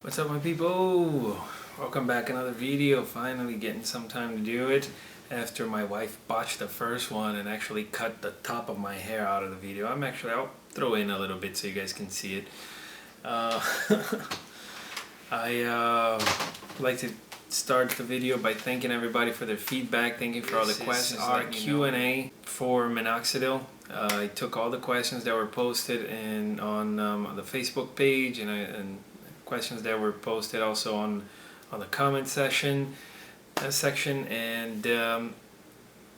What's up, my people? Welcome back, another video. Finally getting some time to do it after my wife botched the first one and actually cut the top of my hair out of the video. I'll throw in a little bit so you guys can see it. I like to start the video by thanking everybody for their feedback. Thank you for all the questions. Our Q&A for Minoxidil. I took all the questions that were posted on the Facebook page and questions that were posted also on the comment section and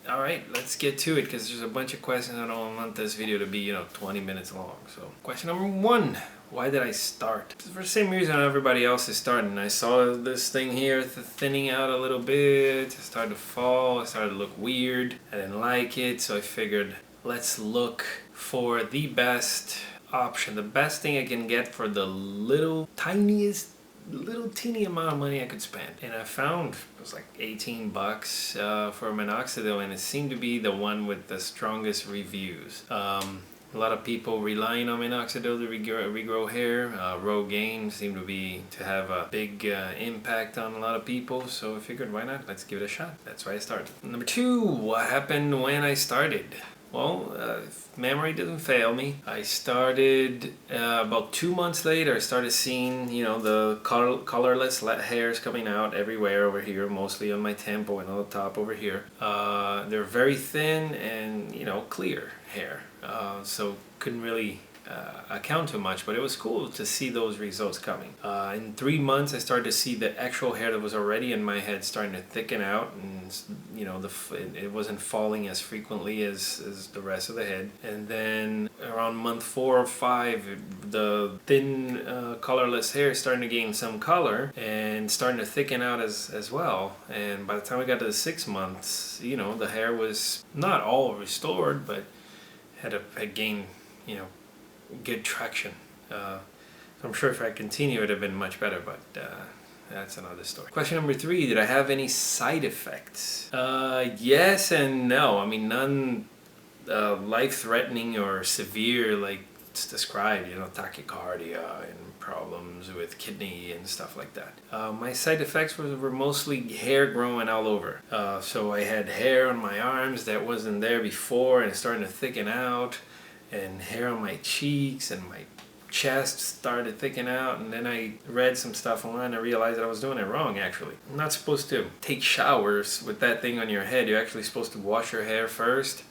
all right, let's get to it because there's a bunch of questions. I don't want this video to be 20 minutes long. So question number one, why did I start? For the same reason everybody else is starting. I saw this thing here thinning out a little bit. It started to fall. It started to look weird. I didn't like it, so I figured let's look for the best option, the best thing I can get for the little teeny amount of money I could spend. And I found it was like 18 bucks for Minoxidil, and it seemed to be the one with the strongest reviews. A lot of people relying on Minoxidil to regrow hair. Rogaine seemed to have a big impact on a lot of people, so I figured why not, let's give it a shot. That's why I started. Number two, what happened when I started? Well, if memory doesn't fail me, I started about 2 months later. I started seeing, the colorless hairs coming out everywhere over here, mostly on my temple and on the top over here. They're very thin and, clear hair. So couldn't really account to much, but it was cool to see those results coming. In 3 months, I started to see the actual hair that was already in my head starting to thicken out, and it wasn't falling as frequently as the rest of the head. And then around month 4 or 5, the thin colorless hair starting to gain some color and starting to thicken out as well. And by the time we got to the 6 months, the hair was not all restored, but had gained good traction. I'm sure if I continue it would have been much better, but that's another story. Question number 3, did I have any side effects? Yes and no. I mean, none life-threatening or severe like it's described, tachycardia and problems with kidney and stuff like that. My side effects were mostly hair growing all over. So I had hair on my arms that wasn't there before and starting to thicken out, and hair on my cheeks and my chest started thickening out. And then I read some stuff online and I realized that I was doing it wrong. Actually, I'm not supposed to take showers with that thing on your head. You're actually supposed to wash your hair first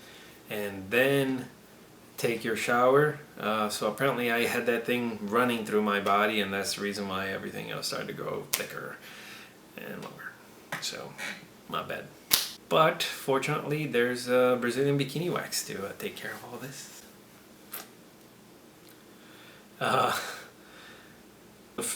and then take your shower. So apparently I had that thing running through my body, and that's the reason why everything else started to grow thicker and longer. So my bad. But fortunately there's Brazilian bikini wax to take care of all this.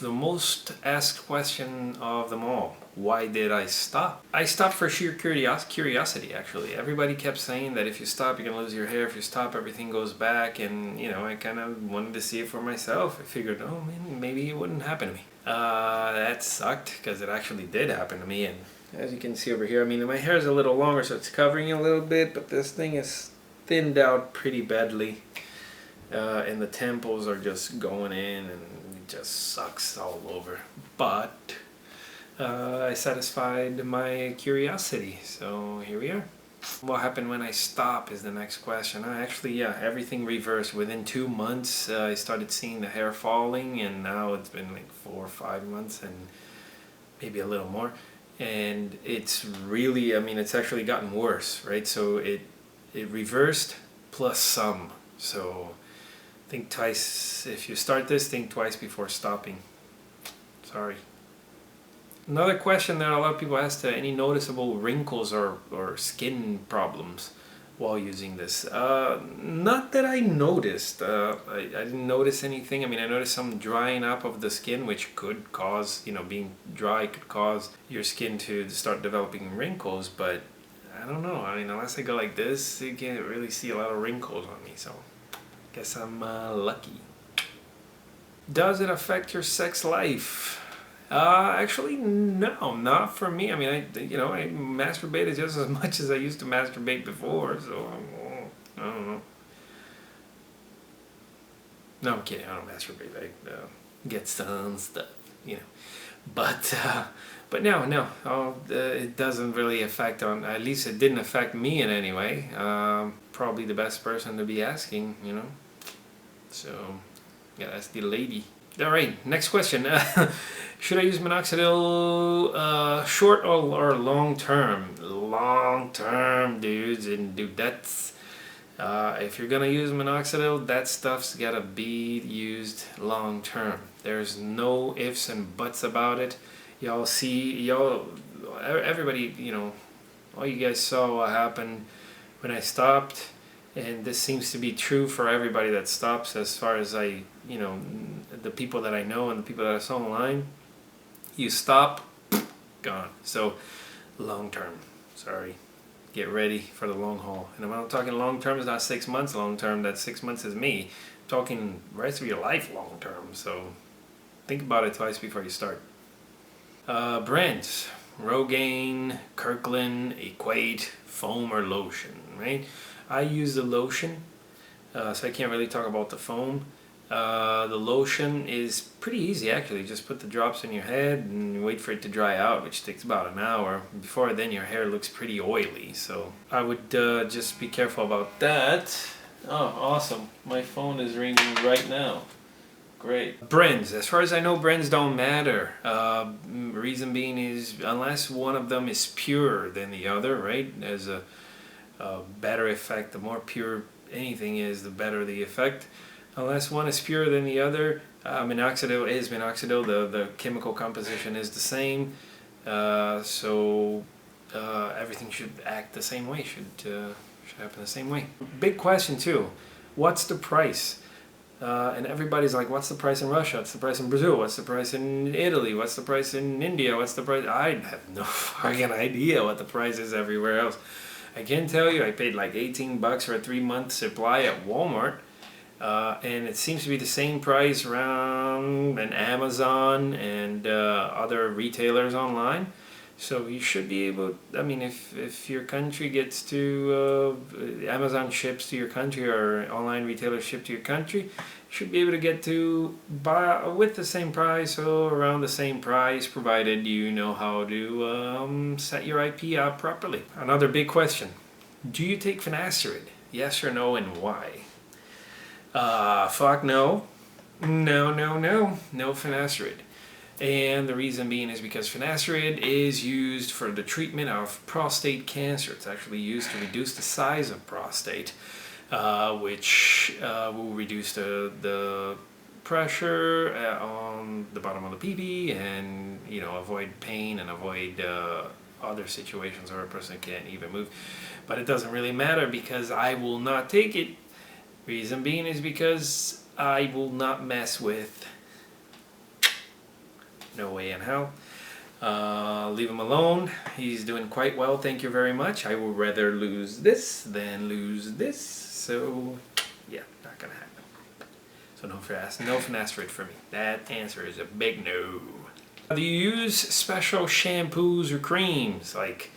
The most asked question of them all, why did I stop? I stopped for sheer curiosity, actually. Everybody kept saying that if you stop, you're gonna lose your hair. If you stop, everything goes back. And, I kind of wanted to see it for myself. I figured, oh, man, maybe it wouldn't happen to me. That sucked, because it actually did happen to me. And as you can see over here, I mean, my hair is a little longer, so it's covering a little bit, but this thing is thinned out pretty badly. And the temples are just going in, and it just sucks all over. But I satisfied my curiosity, so here we are. What happened when I stopped is the next question. Everything reversed. Within 2 months, I started seeing the hair falling, and now it's been like 4 or 5 months, and maybe a little more. And it's really, it's actually gotten worse, right? So it reversed plus some. So think twice. If you start this, think twice before stopping. Sorry. Another question that a lot of people ask, any noticeable wrinkles or skin problems while using this? Not that I noticed. I didn't notice anything. I mean, I noticed some drying up of the skin, which could cause, being dry could cause your skin to start developing wrinkles, but I don't know. I mean, unless I go like this, you can't really see a lot of wrinkles on me, so guess I'm lucky. Does it affect your sex life? Actually, no, not for me. I mean, I masturbated just as much as I used to masturbate before, so I don't know. No, I'm kidding. I don't masturbate. I get some stuff. you know. But no, it doesn't really affect on, at least it didn't affect me in any way. Probably the best person to be asking, you know. So, yeah, that's the lady. All right, next question. Should I use minoxidil short or long term? Long term, dudes and dudettes. If you're gonna use minoxidil, that stuff's gotta be used long term. There's no ifs and buts about it. Everybody, you know, all you guys saw what happened when I stopped, and this seems to be true for everybody that stops, as far as the people that I know and the people that I saw online. You stop, gone. So, long term, sorry. Get ready for the long haul. And when I'm talking long term, it's not 6 months long term. That 6 months is me. I'm talking rest of your life long term. So think about it twice before you start. Brands: Rogaine, Kirkland, Equate, foam or lotion, right? I use the lotion, so I can't really talk about the foam. The lotion is pretty easy actually. Just put the drops in your head and wait for it to dry out, which takes about an hour. Before then your hair looks pretty oily, so I would just be careful about that. Oh, awesome. My phone is ringing right now. Great. Brands. As far as I know, brands don't matter. Reason being is, unless one of them is purer than the other, right? There's a better effect. The more pure anything is, the better the effect. Unless one is purer than the other, minoxidil is minoxidil. The chemical composition is the same, so everything should act the same way. Should happen the same way. Big question too. What's the price? And everybody's like, what's the price in Russia? What's the price in Brazil? What's the price in Italy? What's the price in India? What's the price? I have no fucking idea what the price is everywhere else. I can tell you I paid like $18 for a 3-month supply at Walmart. And it seems to be the same price around an Amazon and other retailers online. So you should be able, I mean, if your country gets to, Amazon ships to your country or online retailers ship to your country, you should be able to get to buy with the same price or around the same price, provided you know how to set your IP up properly. Another big question. Do you take finasteride? Yes or no, and why? Fuck no. No finasteride. And the reason being is because finasteride is used for the treatment of prostate cancer. It's actually used to reduce the size of prostate, which will reduce the pressure on the bottom of the pee-pee, and avoid pain and avoid other situations where a person can't even move. But it doesn't really matter because I will not take it. Reason being is because I will not mess with. No way in hell. Leave him alone. He's doing quite well, thank you very much. I would rather lose this than lose this. So, yeah, not gonna happen. So no finasteride for me. That answer is a big no. Do you use special shampoos or creams like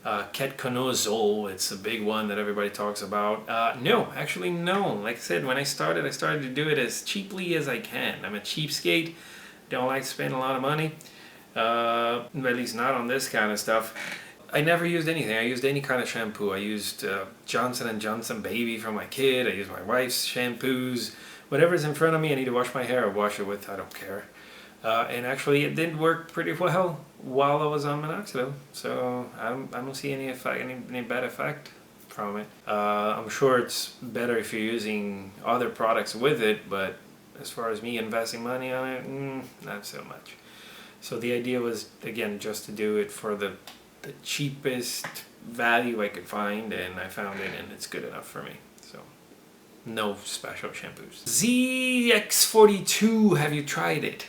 ketoconazole? It's a big one that everybody talks about. No, actually no. Like I said, when I started to do it as cheaply as I can. I'm a cheapskate. Don't like to spend a lot of money. At least not on this kind of stuff. I never used anything. I used any kind of shampoo. I used Johnson & Johnson Baby for my kid. I used my wife's shampoos. Whatever's in front of me, I need to wash my hair or wash it with. I don't care. And actually, it did work pretty well while I was on minoxidil. So I don't see any bad effect from it. I'm sure it's better if you're using other products with it, but as far as me investing money on it, not so much. So the idea was, again, just to do it for the cheapest value I could find, and I found it, and it's good enough for me. So no special shampoos. ZX42, have you tried it?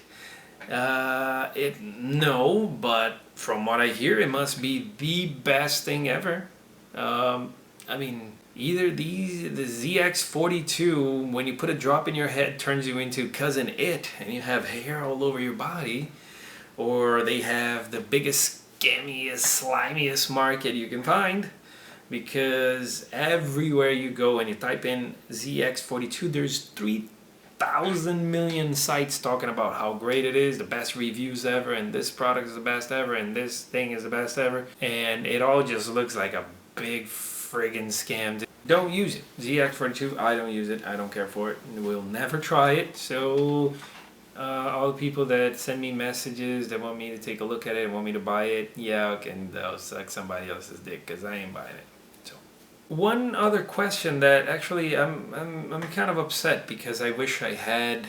No, but from what I hear, it must be the best thing ever. I mean, either the ZX42, when you put a drop in your head, turns you into Cousin It, and you have hair all over your body, or they have the biggest, scammiest, slimiest market you can find, because everywhere you go and you type in ZX42, there's 1,000 million sites talking about how great it is, the best reviews ever, and this product is the best ever, and this thing is the best ever, and it all just looks like a big friggin' scam. Don't use it. ZX42, I don't use it. I don't care for it. We'll never try it. So all the people that send me messages that want me to take a look at it and want me to buy it, yeah, and they'll suck somebody else's dick, because I ain't buying it. So one other question that actually I'm kind of upset because I wish I had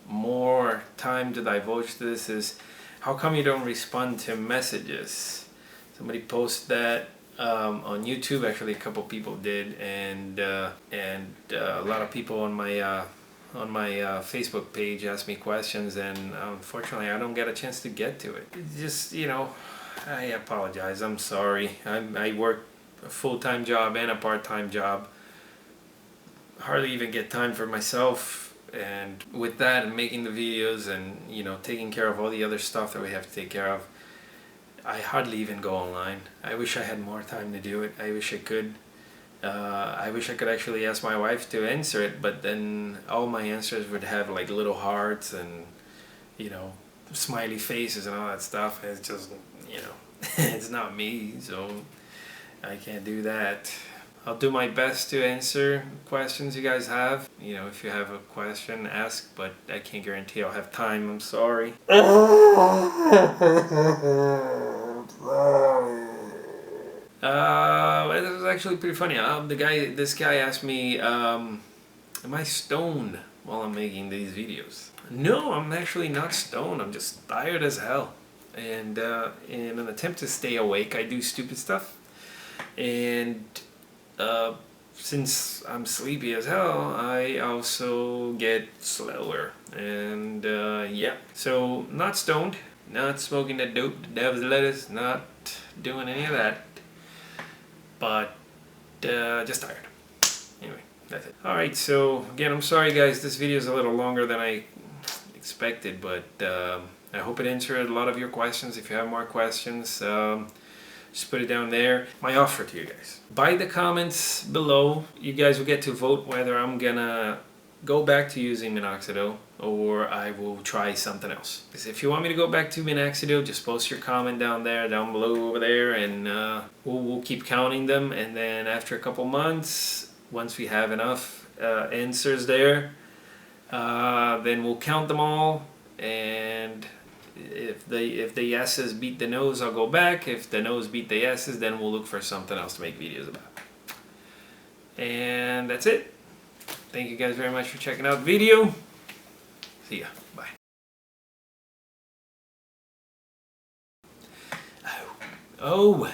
more time to divulge to this is, how come you don't respond to messages? Somebody posted that on YouTube. Actually, a couple people did, and a lot of people on my Facebook page asked me questions, and unfortunately I don't get a chance to get to it. It's just, you know, I apologize. I'm sorry. I work a full-time job and a part-time job. Hardly even get time for myself, and with that and making the videos and, you know, taking care of all the other stuff that we have to take care of, I hardly even go online. I wish I had more time to do it. I wish I could. I wish I could actually ask my wife to answer it, but then all my answers would have like little hearts and, you know, smiley faces and all that stuff. It's just, you know, it's not me, so I can't do that. I'll do my best to answer questions you guys have. You know, if you have a question, ask, but I can't guarantee I'll have time. I'm sorry. It was actually pretty funny. This guy asked me, am I stoned while I'm making these videos? No, I'm actually not stoned. I'm just tired as hell. And in an attempt to stay awake, I do stupid stuff. And since I'm sleepy as hell, I also get slower. And yeah, so not stoned, not smoking that dope, the devil's lettuce, not doing any of that. But just tired. Anyway, that's it. Alright, so again, I'm sorry guys, this video is a little longer than I expected, but I hope it answered a lot of your questions. If you have more questions, just put it down there. My offer to you guys. By the comments below, you guys will get to vote whether I'm gonna go back to using Minoxidil or I will try something else. Because if you want me to go back to Minoxidil, just post your comment down below over there, and we'll keep counting them. And then after a couple months, once we have enough answers there, then we'll count them all, and if the yeses beat the no's, I'll go back. If the no's beat the yeses, then we'll look for something else to make videos about. And that's it. Thank you guys very much for checking out the video. See ya. Bye. Oh,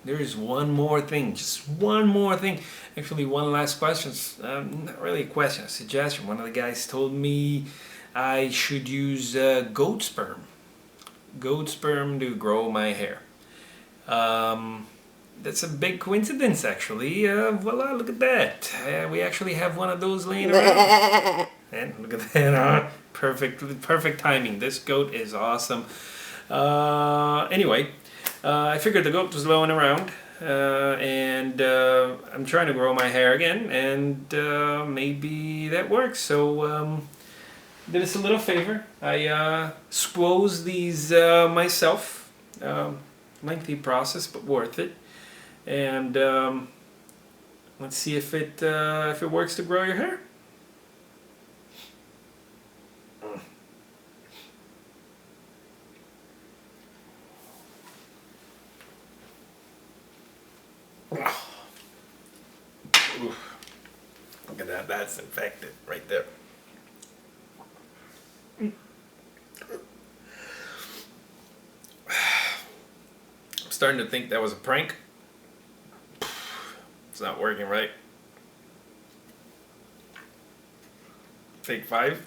there's one more thing. Just one more thing. Actually, one last question. Not really a question, a suggestion. One of the guys told me I should use goat sperm. Goat sperm to grow my hair. That's a big coincidence, actually. Voila, look at that. We actually have one of those laying around. And look at that, huh? Perfect timing. This goat is awesome. Anyway, I figured the goat was laying around. And I'm trying to grow my hair again, and maybe that works. So did us a little favor. I squoze these myself. Lengthy process, but worth it. And let's see if it works to grow your hair. Oof. Look at that, that's infected right there. I'm starting to think that was a prank. It's not working right. Take 5.